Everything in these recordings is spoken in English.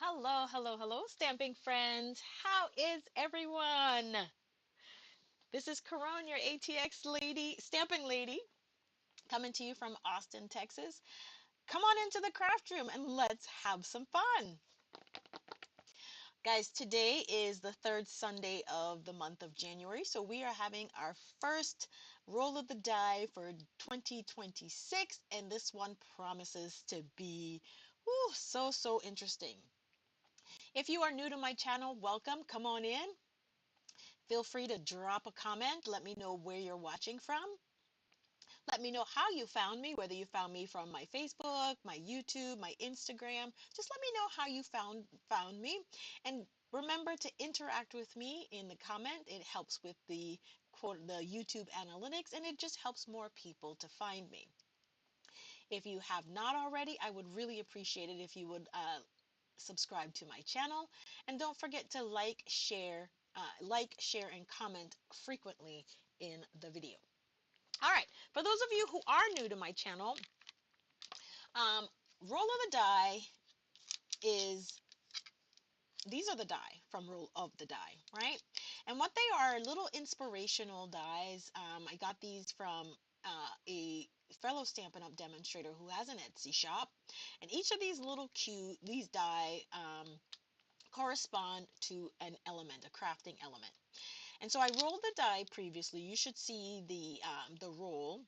Hello, hello, hello, Stamping Friends. How is everyone? This is Caron, your ATX lady, Stamping Lady, coming to you from Austin, Texas. Come on into the craft room and let's have some fun. Guys, today is the third Sunday of the month of January, so we are having our first roll of the die for 2026, and this one promises to be so interesting. If you are new to my channel, welcome. Come on in. Feel free to drop a comment. Let me know where you're watching from. Let me know how you found me, whether you found me from my Facebook, my YouTube, my Instagram. Just let me know how you found me. And remember to interact with me in the comment. It helps with the YouTube analytics, and it just helps more people to find me. If you have not already, I would really appreciate it if you would subscribe to my channel, and don't forget to share, and comment frequently in the video. All right, for those of you who are new to my channel, um, roll of the die is, these are the die from Roll of the Die, right? And what they are little inspirational dies. I got these from a fellow Stampin' Up! Demonstrator who has an Etsy shop, and each of these die correspond to an element, a crafting element. And so I rolled the die previously. You should see the roll,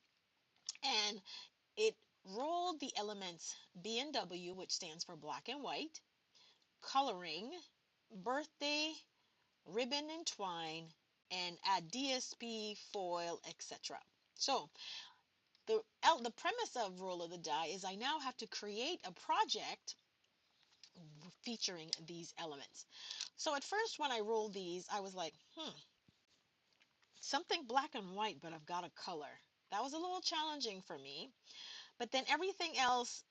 and it rolled the elements B and W, which stands for black and white, coloring, birthday, ribbon and twine, and add DSP, foil, etc. So the premise of roll of the die is I now have to create a project featuring these elements. So at first when I rolled these, I was like, something black and white, but I've got a color. That was a little challenging for me. But then everything else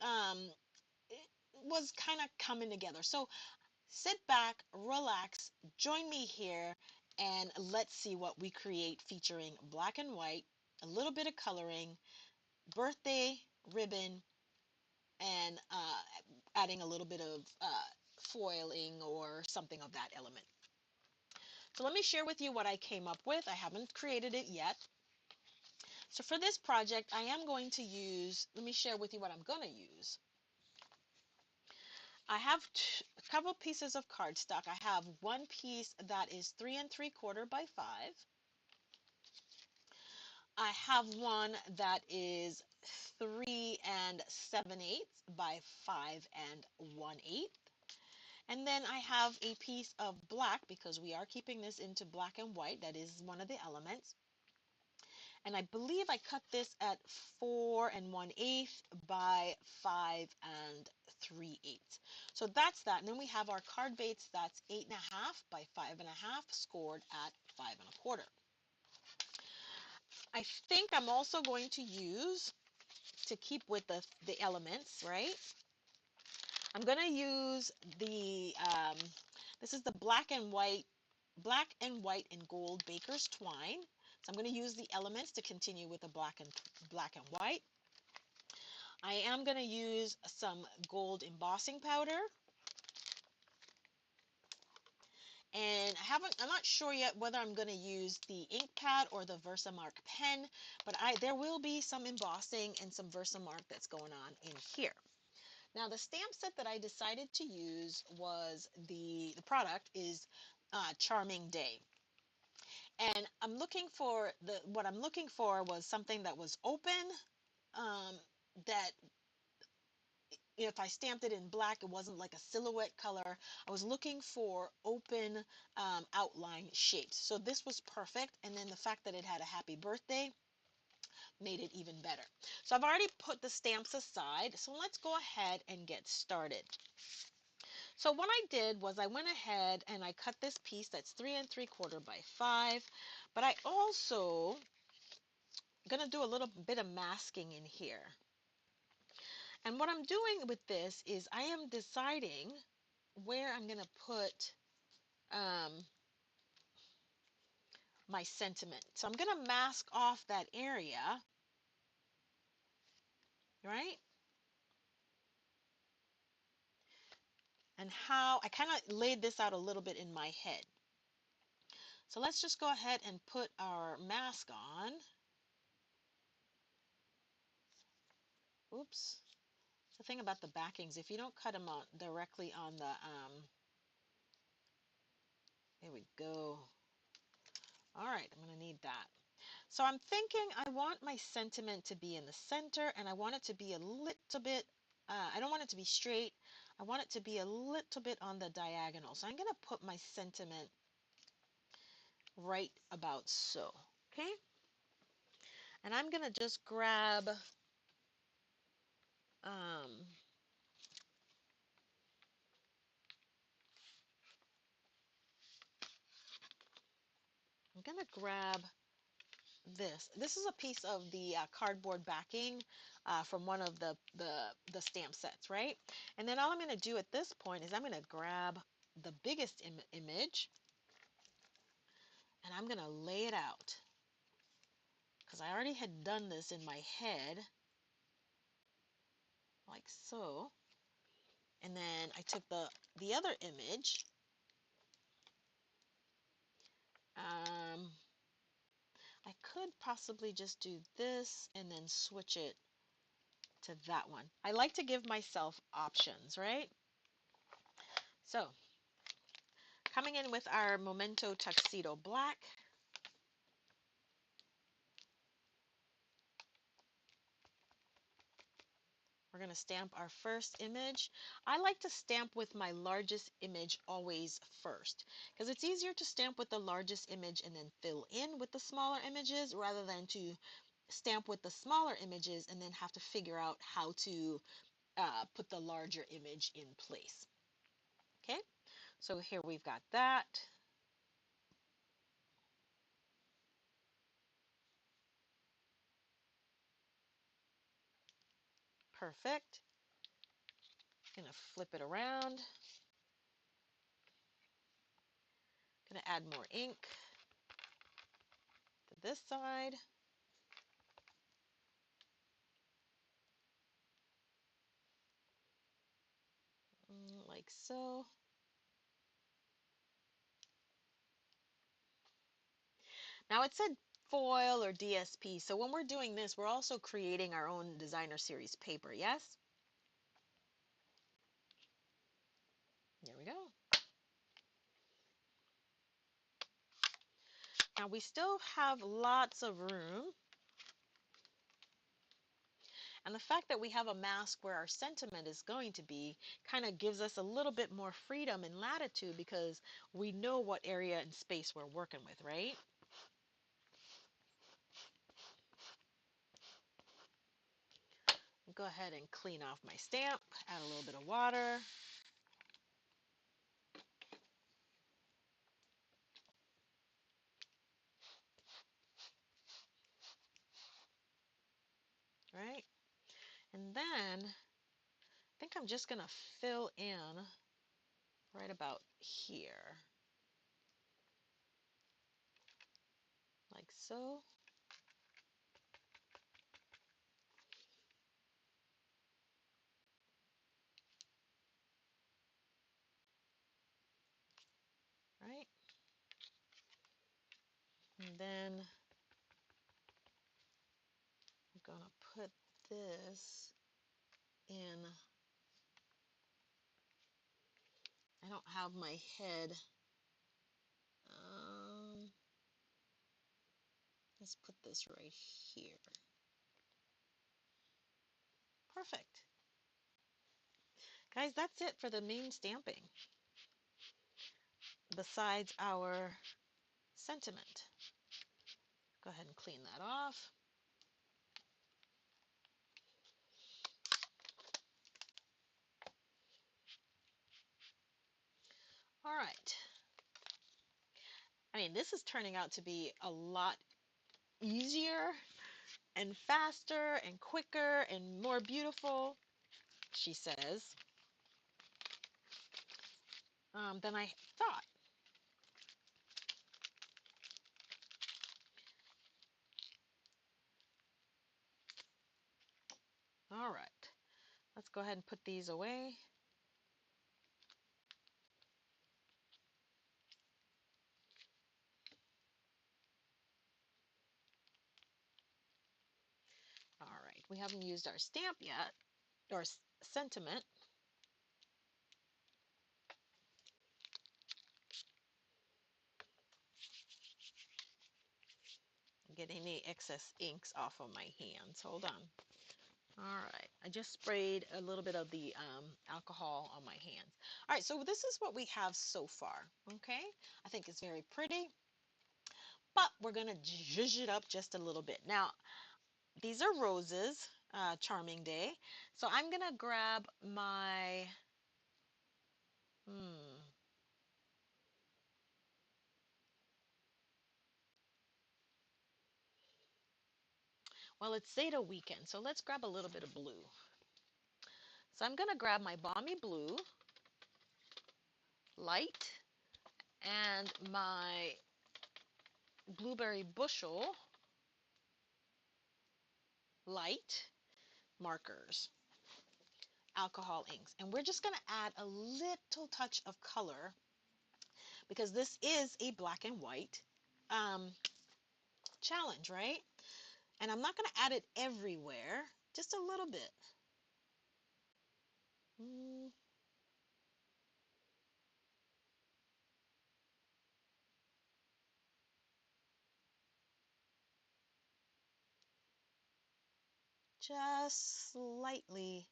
it was kind of coming together. So sit back, relax, join me here, and let's see what we create featuring black and white, a little bit of coloring, birthday, ribbon, and adding a little bit of foiling or something of that element. So let me share with you what I came up with. I haven't created it yet. So for this project, I am going to use, let me share with you what I'm going to use. I have a couple pieces of cardstock. I have one piece that is 3 3/4 by 5. I have one that is 3 7/8 by 5 1/8. And then I have a piece of black, because we are keeping this into black and white. That is one of the elements. And I believe I cut this at 4 1/8 by 5 3/8. So that's that. And then we have our card baits. That's 8 1/2 by 5 1/2, scored at 5 1/4. I think I'm also going to use, to keep with the elements, right? I'm going to use this is the black and white and gold baker's twine. So I'm going to use the elements to continue with the black and white. I am going to use some gold embossing powder. And I'm not sure yet whether I'm going to use the ink pad or the Versamark pen, but there will be some embossing and some Versamark that's going on in here. Now the stamp set that I decided to use was the product is Charming Day. And what I'm looking for was something that was open, that if I stamped it in black, it wasn't like a silhouette color. I was looking for open outline shapes. So this was perfect. And then the fact that it had a happy birthday made it even better. So I've already put the stamps aside. So let's go ahead and get started. So what I did was I went ahead and I cut this piece that's 3 3/4 by 5. But I also going to do a little bit of masking in here. And what I'm doing with this is I am deciding where I'm going to put my sentiment. So I'm going to mask off that area, right? and how I kind of laid this out a little bit in my head. So let's just go ahead and put our mask on. Oops. The thing about the backings, if you don't cut them out directly on the, there we go. All right, I'm going to need that. So I'm thinking I want my sentiment to be in the center, and I want it to be a little bit, I don't want it to be straight. I want it to be a little bit on the diagonal. So I'm going to put my sentiment right about so. Okay? And I'm going to just grab, I'm going to grab this. This is a piece of the cardboard backing from one of the stamp sets, right? And then all I'm going to do at this point is I'm going to grab the biggest image, and I'm going to lay it out because I already had done this in my head like so. And then I took the other image. Um, I could possibly just do this and then switch it to that one. I like to give myself options, right? So coming in with our Memento Tuxedo Black, we're going to stamp our first image. I like to stamp with my largest image always first because it's easier to stamp with the largest image and then fill in with the smaller images rather than to stamp with the smaller images and then have to figure out how to put the larger image in place. Okay, so here we've got that. Perfect. Gonna flip it around. Gonna add more ink to this side. Like so. Now it said foil or DSP, so when we're doing this, we're also creating our own designer series paper, yes? There we go. Now we still have lots of room. And the fact that we have a mask where our sentiment is going to be kind of gives us a little bit more freedom and latitude because we know what area and space we're working with, right? Go ahead and clean off my stamp, add a little bit of water. Right? And then I think I'm just going to fill in right about here. Like so. Right? And then I'm going to put this in. I don't have my head. Let's put this right here. Perfect. Guys, that's it for the main stamping. Besides our sentiment. Go ahead and clean that off. All right. I mean, this is turning out to be a lot easier and faster and quicker and more beautiful, she says, than I thought. All right. Let's go ahead and put these away. We haven't used our stamp yet, or sentiment. Get any excess inks off of my hands. Hold on. All right, I just sprayed a little bit of the alcohol on my hands. All right, so this is what we have so far, okay? I think it's very pretty, but we're gonna zhuzh it up just a little bit. Now, these are roses, Charming Day. So I'm gonna grab my, well, it's Zeta weekend, so let's grab a little bit of blue. So I'm gonna grab my Balmy Blue, light, and my Blueberry Bushel, light, markers, alcohol inks. And we're just gonna add a little touch of color because this is a black and white um, challenge, right? And I'm not gonna add it everywhere, just a little bit. Mm, just slightly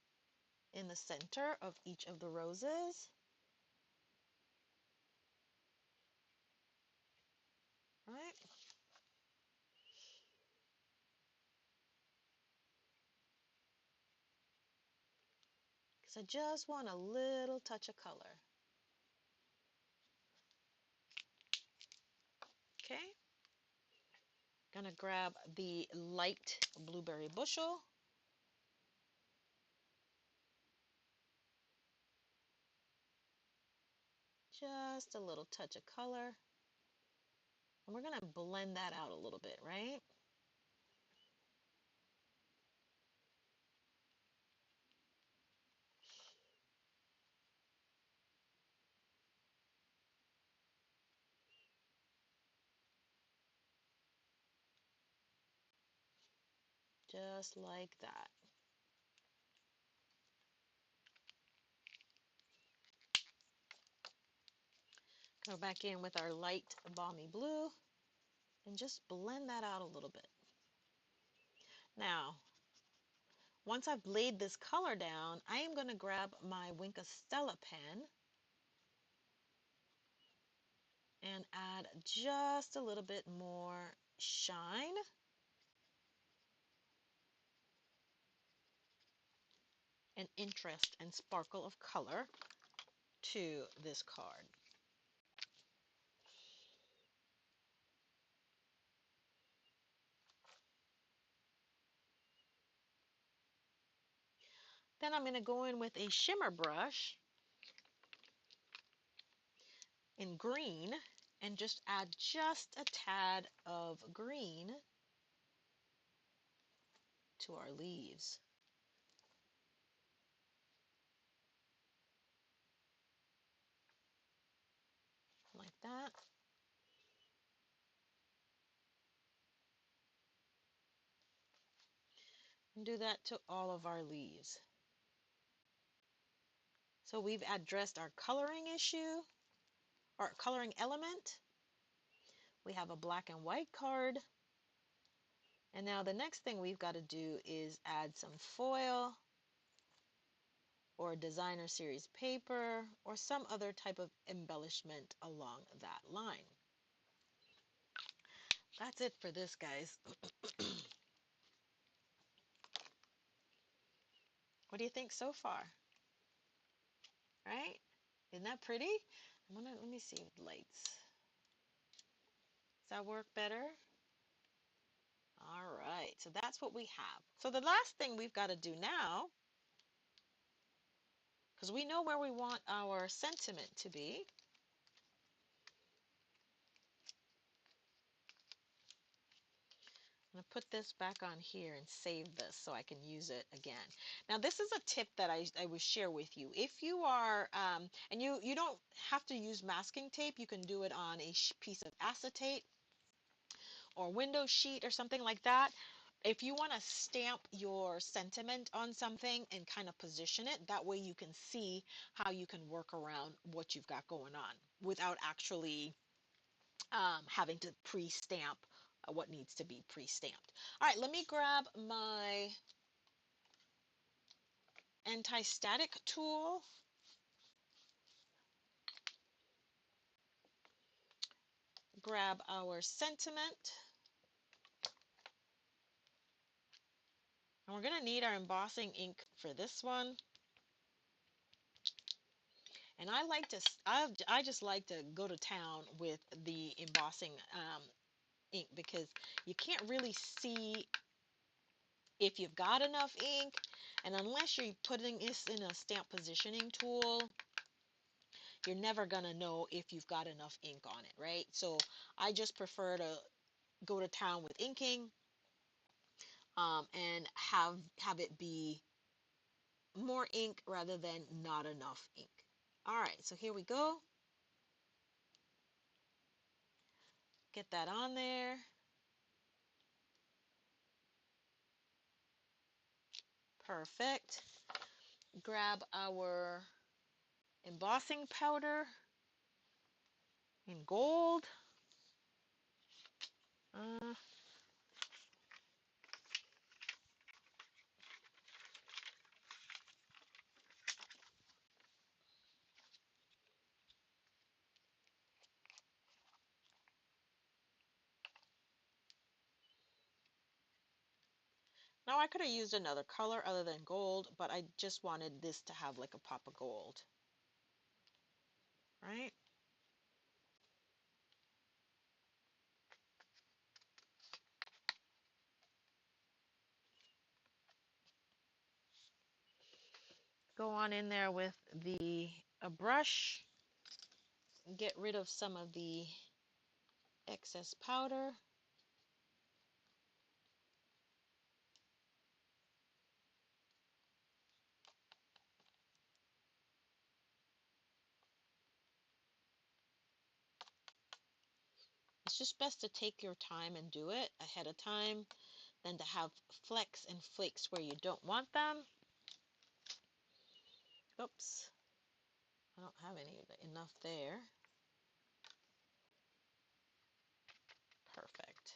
in the center of each of the roses. Right? Because I just want a little touch of color. Okay? Gonna grab the light Blueberry Bushel. Just a little touch of color. And we're gonna blend that out a little bit, right? Just like that. Go back in with our light Balmy Blue and just blend that out a little bit. Now, once I've laid this color down, I am going to grab my Wink of Stella pen and add just a little bit more shine and interest and sparkle of color to this card. Then I'm going to go in with a shimmer brush in green and just add just a tad of green to our leaves. Like that. And do that to all of our leaves. So we've addressed our coloring issue, or coloring element. We have a black and white card. And now the next thing we've got to do is add some foil or designer series paper or some other type of embellishment along that line. That's it for this, guys. What do you think so far? Right? Isn't that pretty? Let me see with lights. Does that work better? All right, so that's what we have. So the last thing we've got to do now, because we know where we want our sentiment to be, I'm going to put this back on here and save this so I can use it again. Now, this is a tip that I will share with you. If you are, and you don't have to use masking tape, you can do it on a piece of acetate or window sheet or something like that. if you want to stamp your sentiment on something and kind of position it, that way you can see how you can work around what you've got going on without actually having to pre-stamp what needs to be pre-stamped. All right, let me grab my anti-static tool. Grab our sentiment. And we're going to need our embossing ink for this one. And I just like to go to town with the embossing ink because you can't really see if you've got enough ink. And unless you're putting this in a stamp positioning tool, you're never going to know if you've got enough ink on it, right? So I just prefer to go to town with inking and have it be more ink rather than not enough ink. All right, so here we go. Get that on there. Perfect. Grab our embossing powder in gold. Uh, Now I could have used another color other than gold, but I just wanted this to have like a pop of gold, right? Go on in there with a brush, get rid of some of the excess powder. It's just best to take your time and do it ahead of time than to have flecks and flakes where you don't want them. Oops, I don't have enough there. Perfect.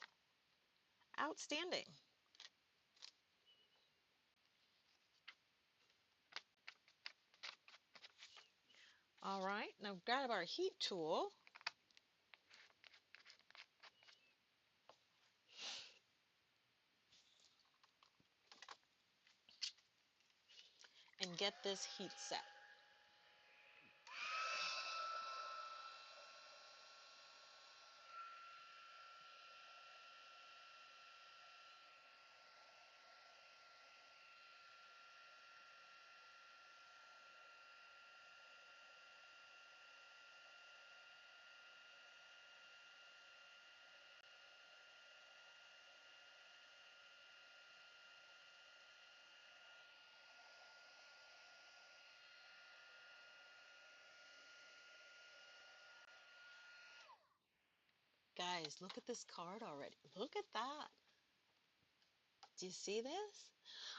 Outstanding. All right, now grab our heat tool. And get this heat set. Guys, look at this card already. Look at that. Do you see this?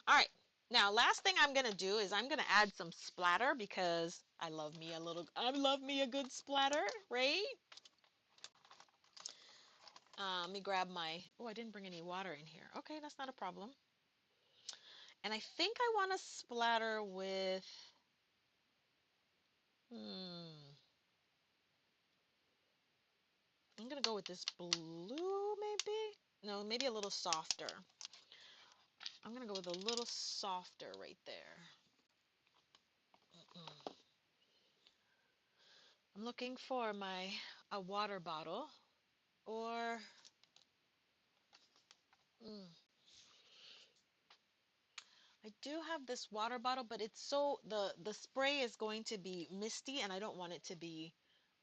All right. Now, last thing I'm going to do is I'm going to add some splatter because I love me a good splatter, right? Let me grab oh, I didn't bring any water in here. Okay, that's not a problem. And I think I want to splatter with, I'm going to go with this blue maybe? No, maybe a little softer. I'm going to go with a little softer right there. I'm looking for a water bottle or I do have this water bottle, but it's the spray is going to be misty and I don't want it to be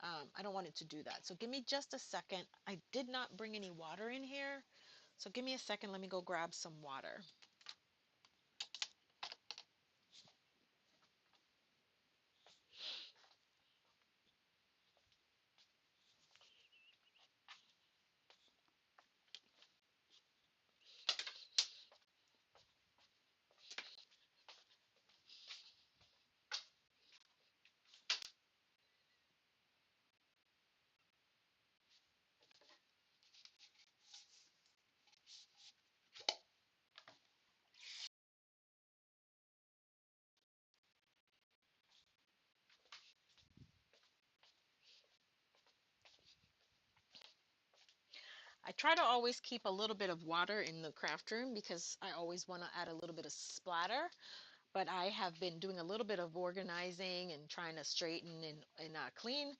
I don't want it to do that. So give me just a second. I did not bring any water in here. So give me a second. Let me go grab some water. I try to always keep a little bit of water in the craft room because I always want to add a little bit of splatter. But I have been doing a little bit of organizing and trying to straighten and clean,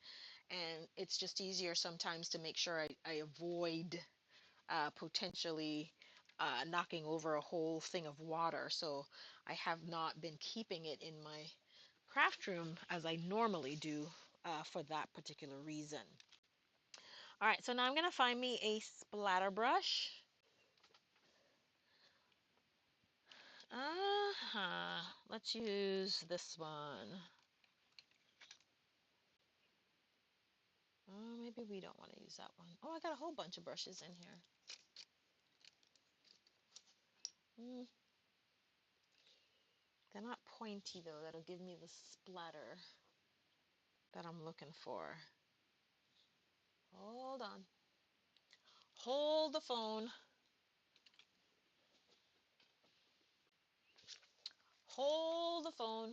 and it's just easier sometimes to make sure I avoid potentially knocking over a whole thing of water. So I have not been keeping it in my craft room as I normally do for that particular reason. All right, so now I'm going to find me a splatter brush. Let's use this one. Maybe we don't want to use that one. Oh, I got a whole bunch of brushes in here. They're not pointy though. That'll give me the splatter that I'm looking for. Hold on. Hold the phone. Hold the phone.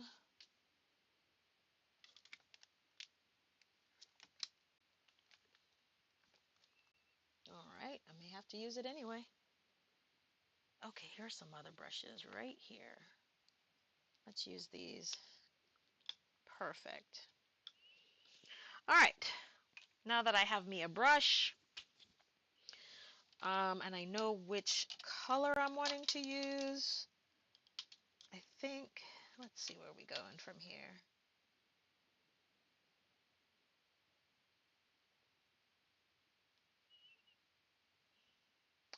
All right, I may have to use it anyway. Okay, here's some other brushes right here. Let's use these. Perfect. All right, now that I have me a brush, and I know which color I'm wanting to use, I think, let's see where we're going from here.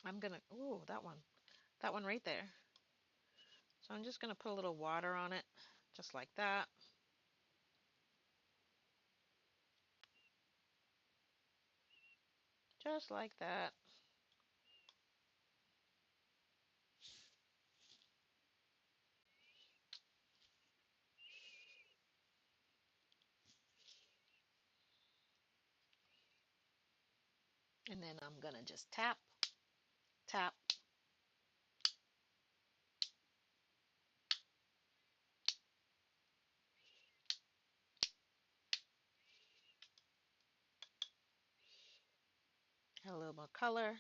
I'm gonna, ooh, that one right there. So I'm just gonna put a little water on it, just like that. Just like that. And then I'm gonna just tap, tap. Add a little more color,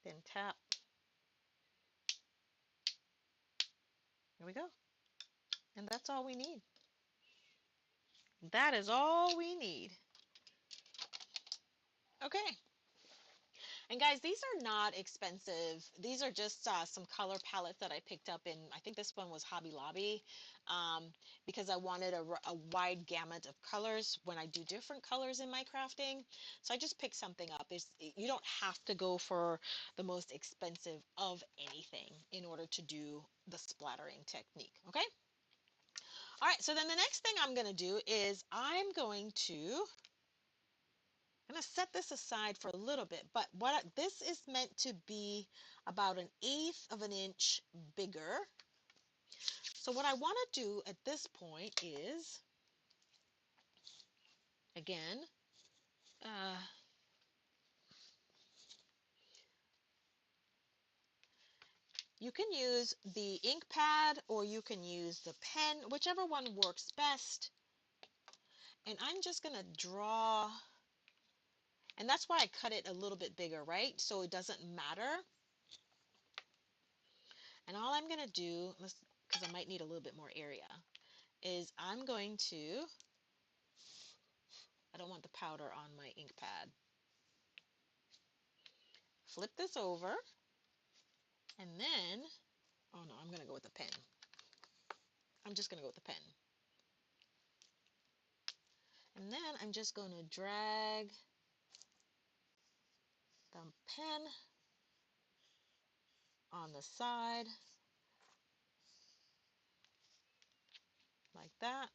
then tap. There we go. And that's all we need. That is all we need. Okay. And guys, these are not expensive. These are just some color palettes that I picked up in, I think this one was Hobby Lobby, um, because I wanted a wide gamut of colors when I do different colors in my crafting. So I just picked something up. You don't have to go for the most expensive of anything in order to do the splattering technique, okay? All right, so then the next thing I'm going to do is I'm going to set this aside for a little bit, but this is meant to be about 1/8 of an inch bigger. So what I want to do at this point is, again, uh, you can use the ink pad or you can use the pen, whichever one works best. And I'm just going to draw, and that's why I cut it a little bit bigger, right? So it doesn't matter. And all I'm going to do, because I might need a little bit more area, is I'm going to, I don't want the powder on my ink pad. Flip this over, and then, oh no, I'm going to go with the pen. I'm just going to go with the pen. And then I'm just going to drag the pen on the side, like that.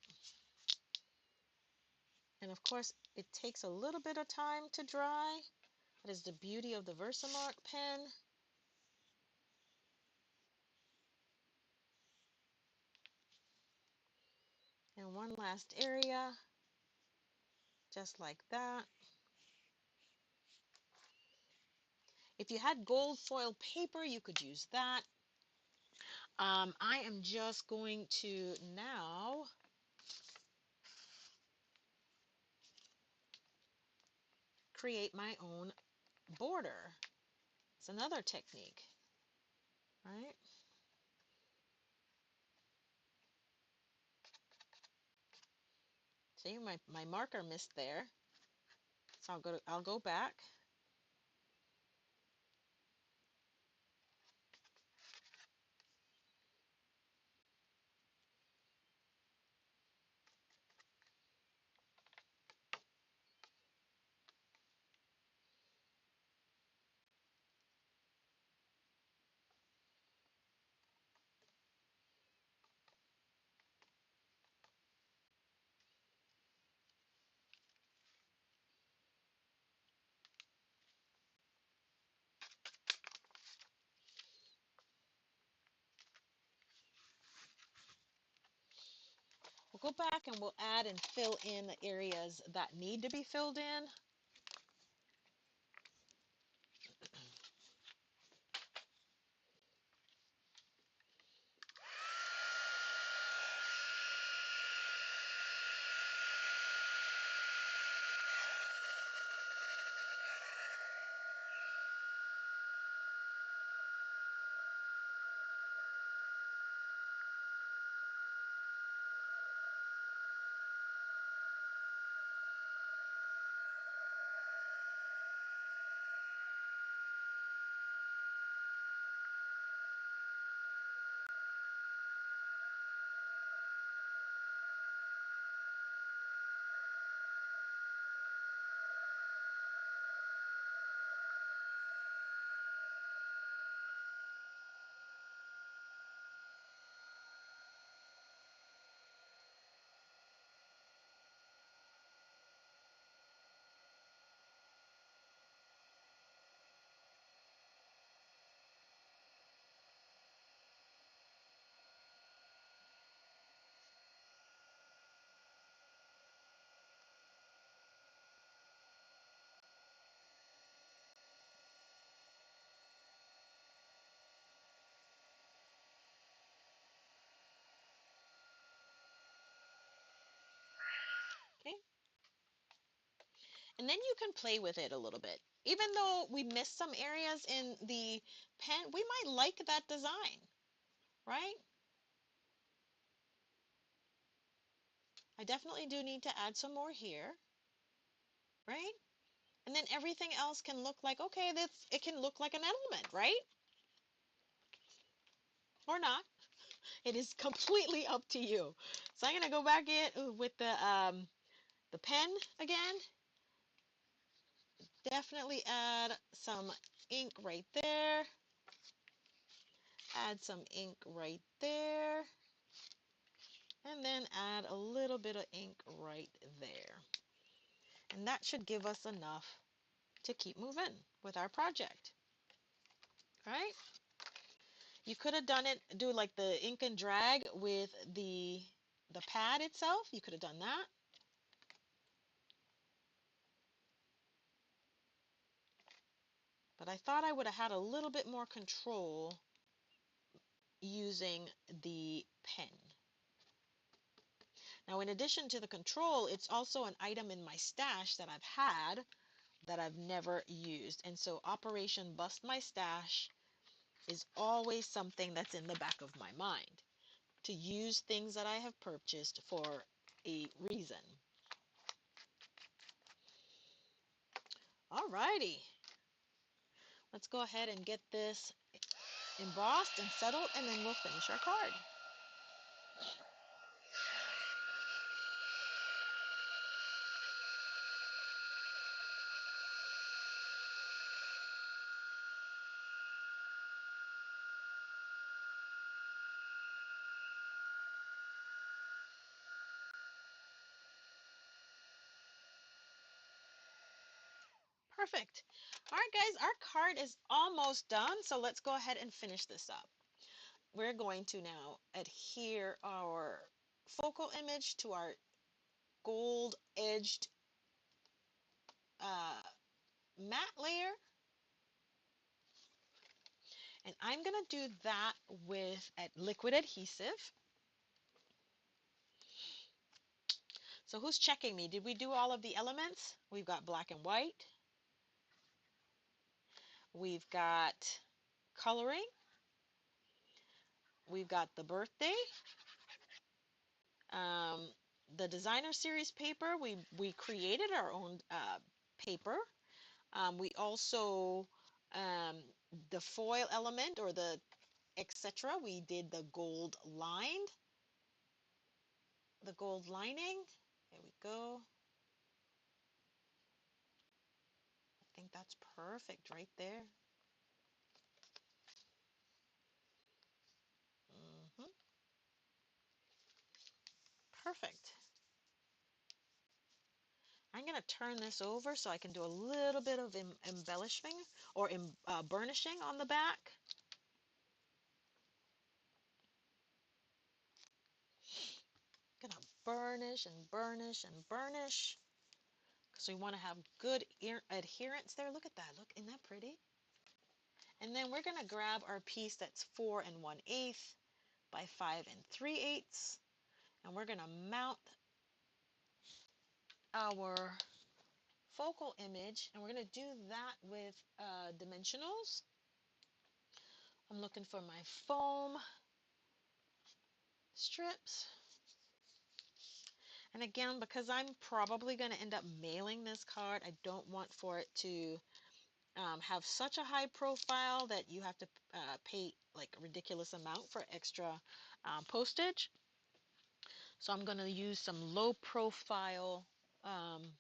And of course, it takes a little bit of time to dry. That is the beauty of the Versamark pen. And one last area, just like that. If you had gold foil paper, you could use that. I am just going to now create my own border. It's another technique, right? See, my marker missed there. So I'll go back. We'll go back and we'll add and fill in the areas that need to be filled in. Okay. And then you can play with it a little bit. Even though we missed some areas in the pen, we might like that design, right? I definitely do need to add some more here, right? And then everything else can look like, okay, it can look like an element, right? Or not. It is completely up to you. So I'm gonna go back in with the pen again. Definitely add some ink right there. Add some ink right there. And then add a little bit of ink right there. And that should give us enough to keep moving with our project, right? You could have done it, do like the ink and drag with the pad itself. You could have done that. But I thought I would have had a little bit more control using the pen. Now, in addition to the control, it's also an item in my stash that I've had that I've never used. And so Operation Bust My Stash is always something that's in the back of my mind, to use things that I have purchased for a reason. Alrighty, let's go ahead and get this embossed and settled, and then we'll finish our card. Perfect. All right, guys, our card is almost done, so let's go ahead and finish this up. We're going to now adhere our focal image to our gold edged matte layer, and I'm going to do that with a liquid adhesive. So who's checking me? Did we do all of the elements? We've got black and white, We've got coloring. We've got the birthday. Um, the designer series paper, we created our own paper. We also, um, the foil element or the etc. We did the gold lining. There we go. I think that's perfect right there. hmm Perfect. I'm going to turn this over so I can do a little bit of embellishing or burnishing on the back. Gonna burnish and burnish and burnish because we want to have good adherence there. Look at that. Look, isn't that pretty? And then we're gonna grab our piece that's 4 1/8 by 5 3/8, and we're gonna mount our focal image, and we're gonna do that with dimensionals. I'm looking for my foam strips. And again, because I'm probably going to end up mailing this card, I don't want for it to have such a high profile that you have to pay like a ridiculous amount for extra postage. So I'm going to use some low profile. Um,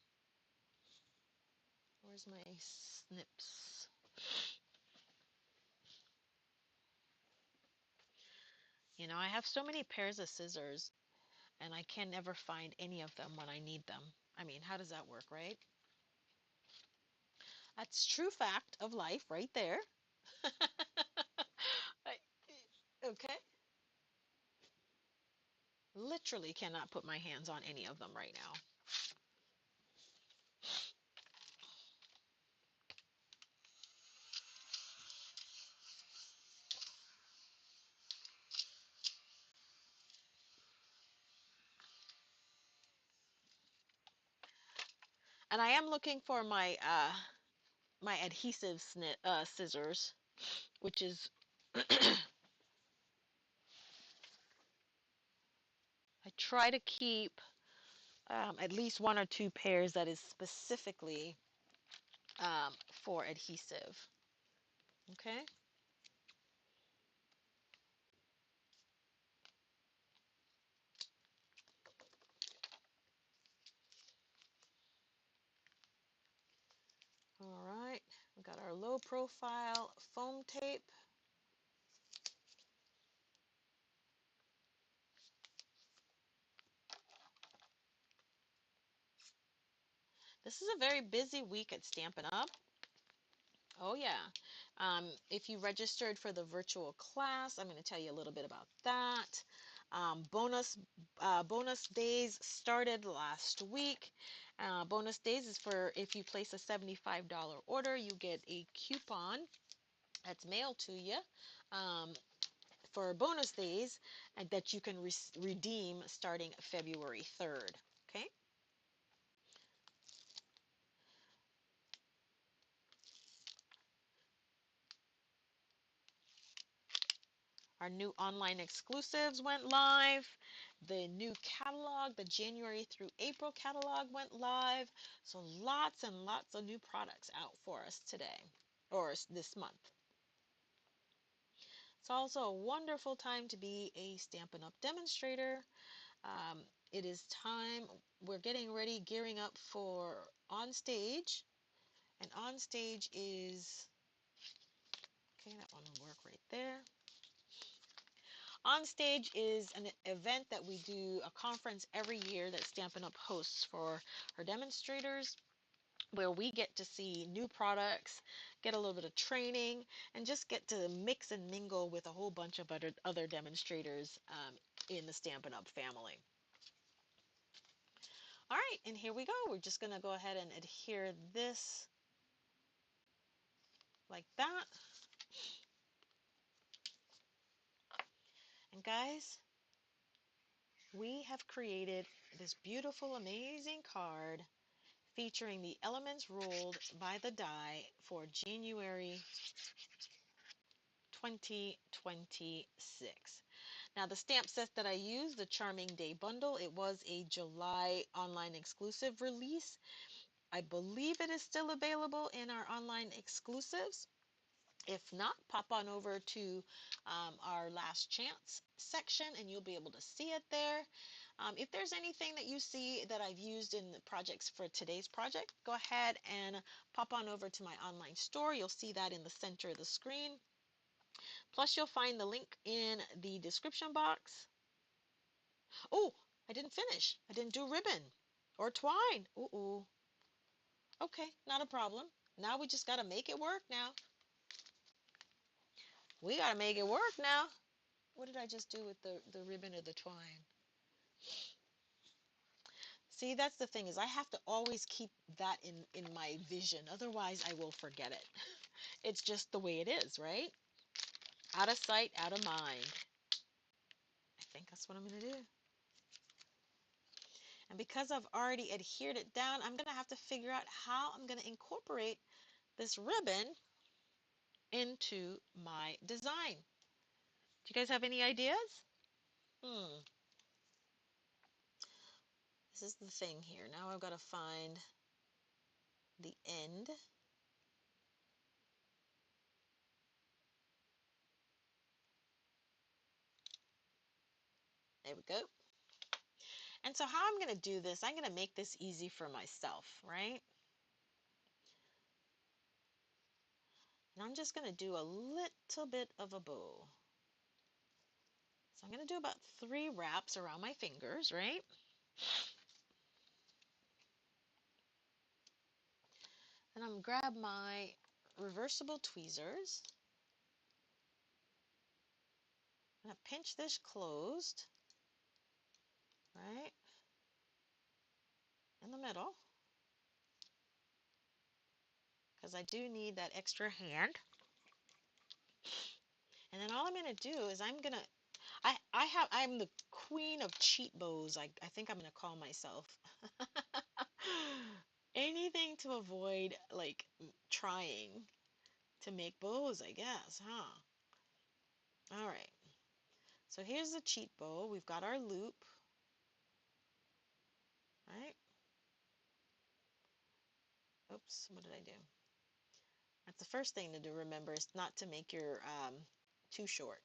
where's my snips? You know, I have so many pairs of scissors and I can never find any of them when I need them. I mean, how does that work, right? That's true fact of life right there. Okay. Literally cannot put my hands on any of them right now. And I am looking for my adhesive scissors, which is I try to keep at least one or two pairs that is specifically for adhesive. Okay. All right. We got our low profile foam tape. This is a very busy week at Stampin' Up. Oh yeah. If you registered for the virtual class, I'm going to tell you a little bit about that. Bonus days started last week. Bonus days is for if you place a $75 order, you get a coupon that's mailed to you um, for bonus days and that you can redeem starting February 3rd. Okay. Our new online exclusives went live. The new catalog, the January through April catalog went live. So lots and lots of new products out for us today or this month. It's also a wonderful time to be a Stampin' Up! Demonstrator. Um, it is time, we're getting ready, gearing up for on stage. And on stage is, okay, that one will work right there. On Stage is an event that we do, a conference every year that Stampin' Up! Hosts for her demonstrators, where we get to see new products, get a little bit of training, and just get to mix and mingle with a whole bunch of other demonstrators in the Stampin' Up! Family. All right, and here we go. We're just going to go ahead and adhere this like that. And guys, we have created this beautiful, amazing card featuring the elements rolled by the die for January 2026. Now, the stamp set that I used, the Charming Day Bundle, it was a July online exclusive release. I believe it is still available in our online exclusives. If not, pop on over to our last chance section and you'll be able to see it there. If there's anything that you see that I've used in the projects for today's project, go ahead and pop on over to my online store. You'll see that in the center of the screen. Plus, you'll find the link in the description box. Oh, I didn't finish. I didn't do ribbon or twine. Ooh. Okay, not a problem. Now we just got to make it work now. We got to make it work now. What did I just do with the ribbon or the twine? See, that's the thing is I have to always keep that in my vision. Otherwise, I will forget it. It's just the way it is, right? Out of sight, out of mind. I think that's what I'm going to do. And because I've already adhered it down, I'm going to have to figure out how I'm going to incorporate this ribbon into my design. Do you guys have any ideas? This is the thing here. Now I've got to find the end. There we go. And so how I'm going to do this, I'm going to make this easy for myself, right? And I'm just going to do a little bit of a bow. So I'm going to do about 3 wraps around my fingers, right? And I'm going to grab my reversible tweezers. I'm going to pinch this closed, right? In the middle. Because I do need that extra hand. And then all I'm going to do is I'm the queen of cheat bows. I think I'm going to call myself. Anything to avoid like trying to make bows, I guess, huh? All right. So here's the cheat bow. We've got our loop, right? Oops, what did I do? That's the first thing to do, remember, is not to make your too short.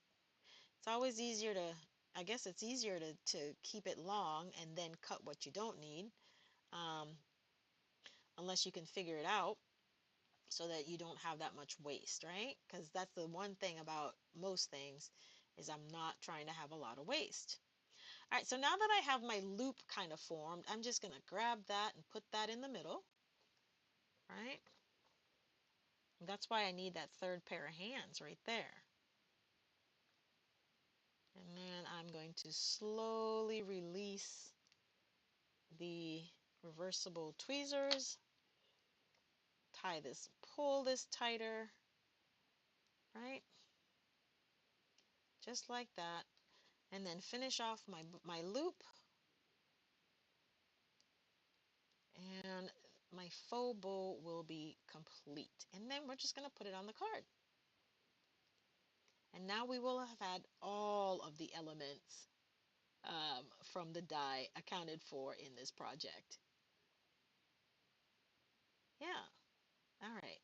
It's always easier to, I guess it's easier to keep it long and then cut what you don't need, um, unless you can figure it out so that you don't have that much waste, right? Because that's the one thing about most things is I'm not trying to have a lot of waste. All right, so now that I have my loop kind of formed, I'm just going to grab that and put that in the middle, right? And that's why I need that third pair of hands right there. And then I'm going to slowly release the reversible tweezers, tie this, pull this tighter, right? Just like that. And then finish off my loop. And my faux bow will be complete. And then we're just going to put it on the card. And now we will have had all of the elements from the die accounted for in this project. Yeah. All right.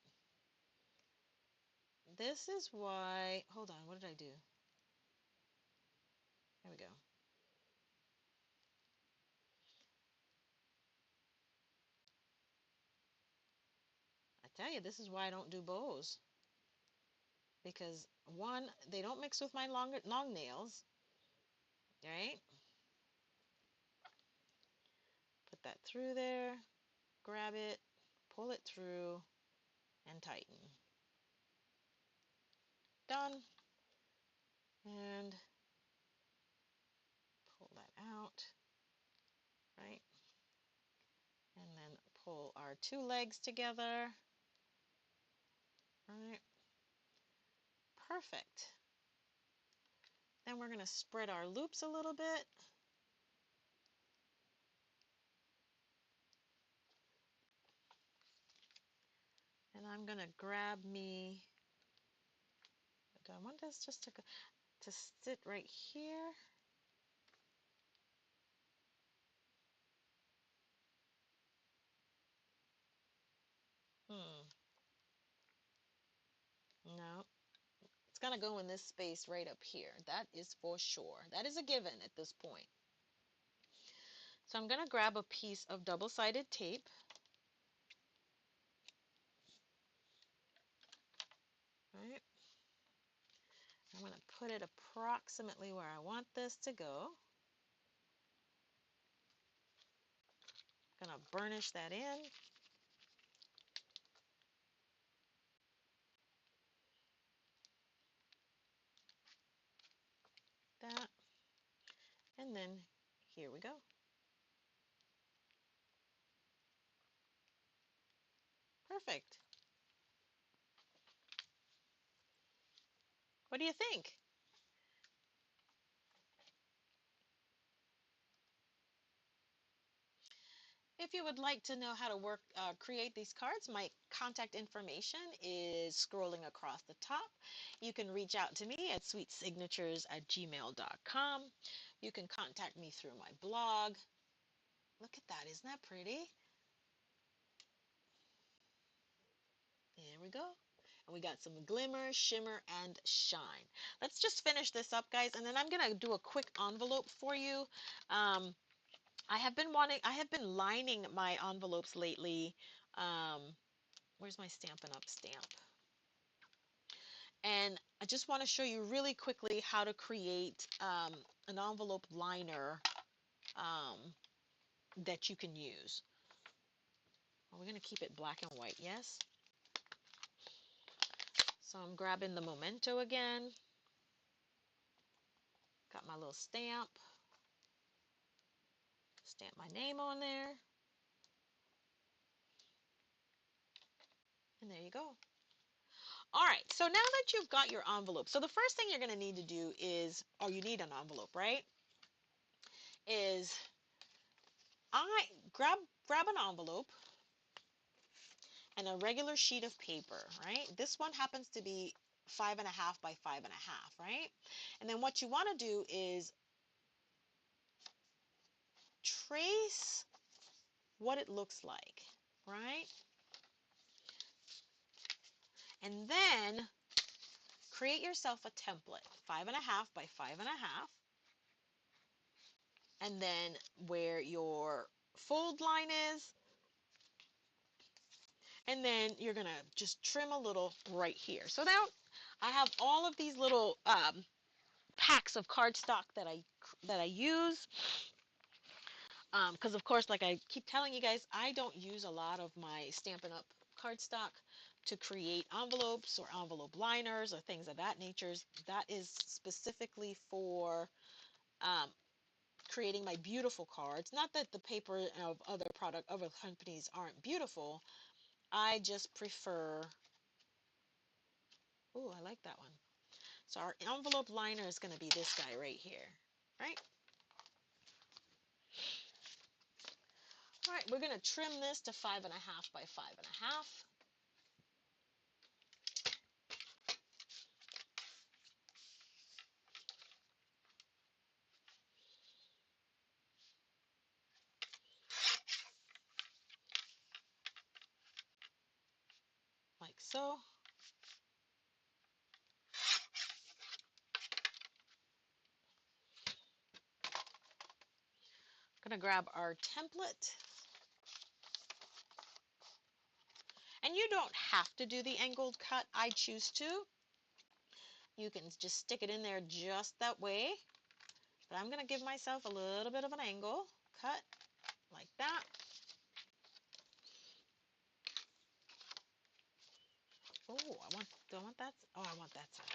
This is why, hold on, what did I do? There we go. I tell you, this is why I don't do bows. Because one, they don't mix with my long nails, right? Put that through there, grab it, pull it through, and tighten. Done. And pull that out, right? And then pull our 2 legs together, right? Perfect. Then we're going to spread our loops a little bit. And I'm going to grab me, do I want this just to sit right here? No, it's going to go in this space right up here. That is for sure. That is a given at this point. So I'm going to grab a piece of double-sided tape. Right? I'm going to put it approximately where I want this to go. I'm going to burnish that in. That. And then here we go. Perfect. What do you think? If you would like to know how to create these cards, my contact information is scrolling across the top. You can reach out to me at sweetsignatures@gmail.com. You can contact me through my blog. Look at that, isn't that pretty? There we go. And we got some glimmer, shimmer, and shine. Let's just finish this up, guys, and then I'm going to do a quick envelope for you. I have been lining my envelopes lately. Where's my Stampin' Up stamp? And I just want to show you really quickly how to create an envelope liner um, that you can use. We're going to keep it black and white, yes? So I'm grabbing the Memento again. Got my little stamp. Stamp my name on there. And there you go. All right, so now that you've got your envelope, so the first thing you're going to need to do is, oh, you need an envelope, right? Is grab an envelope and a regular sheet of paper, right? This one happens to be 5.5 by 5.5, right? And then what you want to do is trace what it looks like, right? And then create yourself a template, 5.5 by 5.5, and then where your fold line is, and then you're gonna just trim a little right here. So now I have all of these little packs of cardstock that I use, because of course, like I keep telling you guys, I don't use a lot of my Stampin' Up cardstock to create envelopes or envelope liners or things of that nature. That is specifically for um, creating my beautiful cards. Not that the paper of other companies aren't beautiful. I just prefer. Oh, I like that one. So our envelope liner is going to be this guy right here, right? All right, we're going to trim this to 5.5 by 5.5. Like so. I'm going to grab our template. And you don't have to do the angled cut. I choose to. You can just stick it in there just that way. But I'm going to give myself a little bit of an angle cut like that. Oh, do I want that? Oh, I want that side.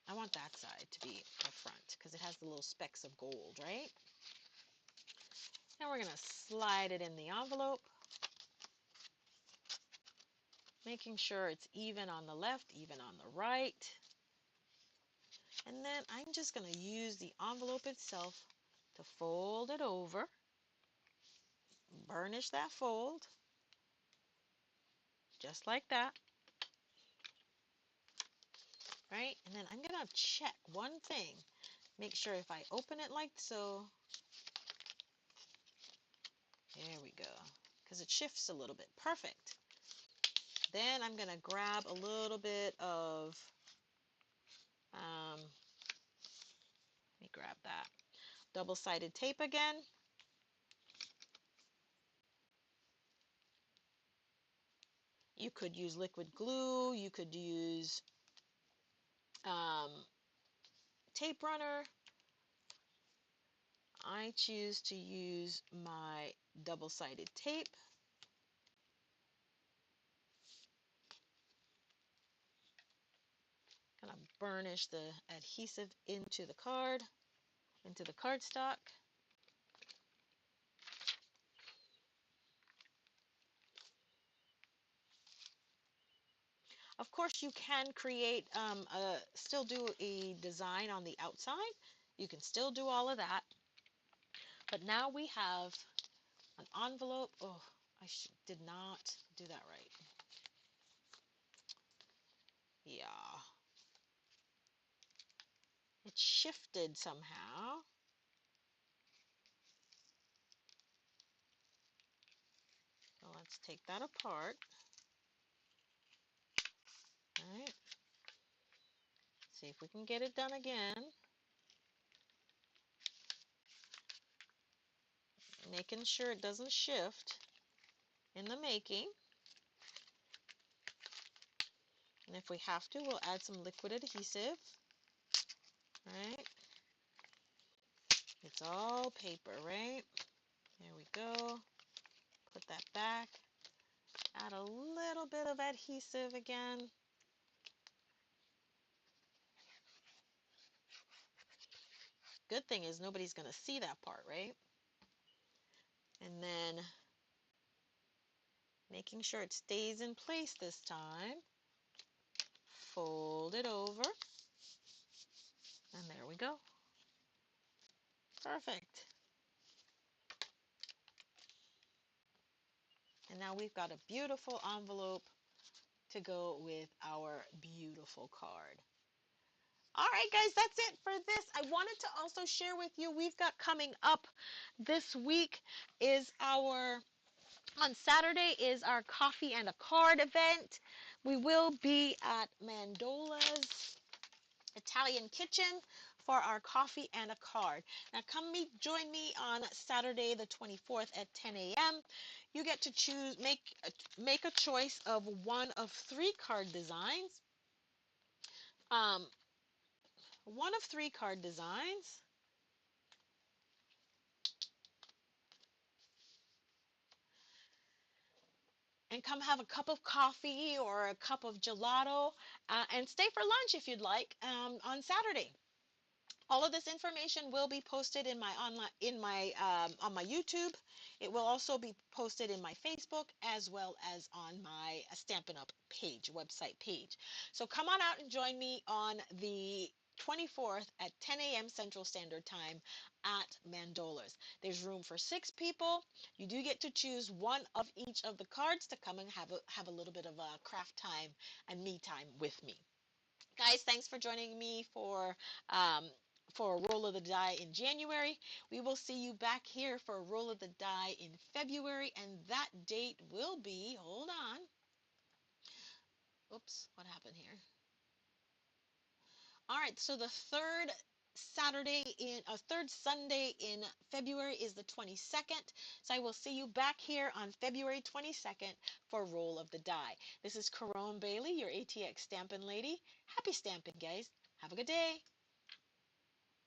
I want that side to be the front because it has the little specks of gold, right? Now we're going to slide it in the envelope, making sure it's even on the left, even on the right. And then I'm just going to use the envelope itself to fold it over, burnish that fold, just like that, right? And then I'm gonna check one thing. Make sure if I open it like so, there we go, because it shifts a little bit. Perfect. Then I'm gonna grab a little bit of, let me grab that, double-sided tape again. You could use liquid glue, you could use um, tape runner. I choose to use my double-sided tape. Gonna burnish the adhesive into the card, into the cardstock. Of course, you can create, still do a design on the outside. You can still do all of that. But now we have an envelope. Oh, I did not do that right. Yeah. It shifted somehow. So let's take that apart. All right. See if we can get it done again. Making sure it doesn't shift in the making. And if we have to, we'll add some liquid adhesive. Right? It's all paper, right? There we go. Put that back. Add a little bit of adhesive again. Good thing is nobody's going to see that part, right? And then making sure it stays in place this time. Fold it over. And there we go. Perfect. And now we've got a beautiful envelope to go with our beautiful card. All right, guys, that's it for this. I wanted to also share with you, we've got coming up this week is our, on Saturday is our coffee and a card event. We will be at Mandola's Italian Kitchen for our coffee and a card. Now join me on Saturday the 24th at 10 a.m. You get to choose, make a choice of one of three card designs. Um, one of three card designs. And come have a cup of coffee or a cup of gelato and stay for lunch if you'd like on Saturday. All of this information will be posted in my online on my YouTube. It will also be posted in my Facebook as well as on my Stampin' Up page, website page. So come on out and join me on the 24th at 10 a.m. Central Standard Time at Mandola's. There's room for 6 people. You do get to choose one of each of the cards to come and have a little bit of a craft time and me time with me. Guys, thanks for joining me um, for a roll of the die in January. We will see you back here for a roll of the die in February, and that date will be, hold on. Oops, what happened here? All right, so the third Sunday in February is the 22nd. So I will see you back here on February 22nd for Roll of the Die. This is Caron Bailey, your ATX Stampin' Lady. Happy stamping, guys. Have a good day.